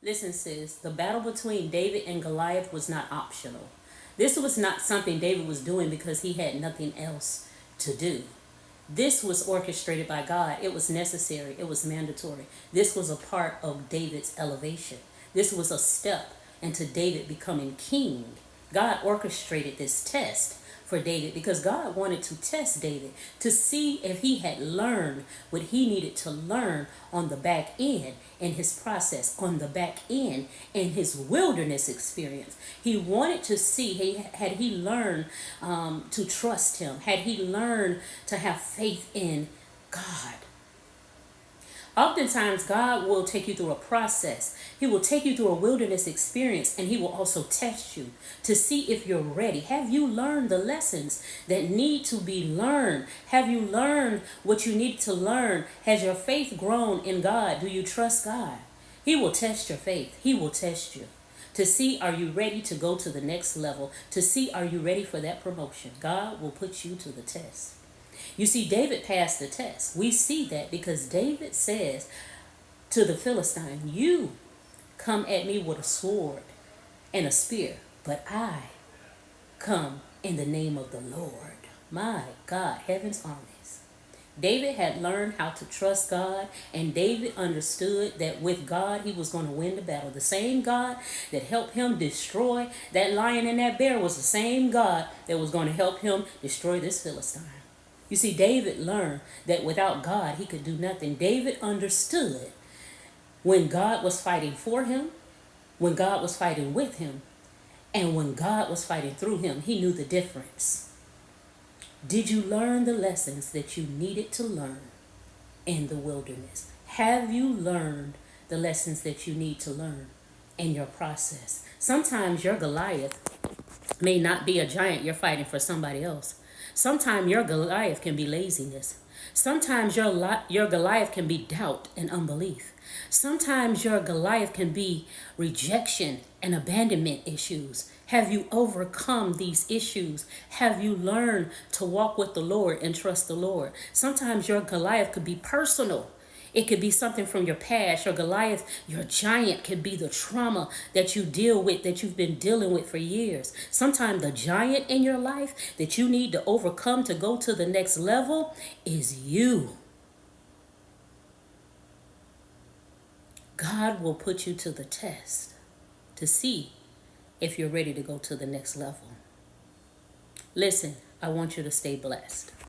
Listen, sis, the battle between David and Goliath was not optional. This was not something David was doing because he had nothing else to do. This was orchestrated by God. It was necessary. It was mandatory. This was a part of David's elevation. This was a step into David becoming king. God orchestrated this test for David because God wanted to test David to see if he had learned what he needed to learn on the back end in his process, on the back end in his wilderness experience. He wanted to see, had he learned to trust him, had he learned to have faith in God. Oftentimes, God will take you through a process. He will take you through a wilderness experience, and he will also test you to see if you're ready. Have you learned the lessons that need to be learned? Have you learned what you need to learn? Has your faith grown in God? Do you trust God? He will test your faith. He will test you to see, are you ready to go to the next level? To see, are you ready for that promotion? God will put you to the test. You see, David passed the test. We see that because David says to the Philistine, you come at me with a sword and a spear, but I come in the name of the Lord. My God, heaven's armies. David had learned how to trust God, and David understood that with God, he was going to win the battle. The same God that helped him destroy that lion and that bear was the same God that was going to help him destroy this Philistine. You see, David learned that without God, he could do nothing. David understood when God was fighting for him, when God was fighting with him, and when God was fighting through him. He knew the difference. Did you learn the lessons that you needed to learn in the wilderness? Have you learned the lessons that you need to learn in your process? Sometimes your Goliath may not be a giant you're fighting for somebody else. Sometimes your Goliath can be laziness. Sometimes your Goliath can be doubt and unbelief. Sometimes your Goliath can be rejection and abandonment issues. Have you overcome these issues? Have you learned to walk with the Lord and trust the Lord? Sometimes your Goliath could be personal. It could be something from your past. Your Goliath, your giant could be the trauma that you deal with, that you've been dealing with for years. Sometimes the giant in your life that you need to overcome to go to the next level is you. God will put you to the test to see if you're ready to go to the next level. Listen, I want you to stay blessed.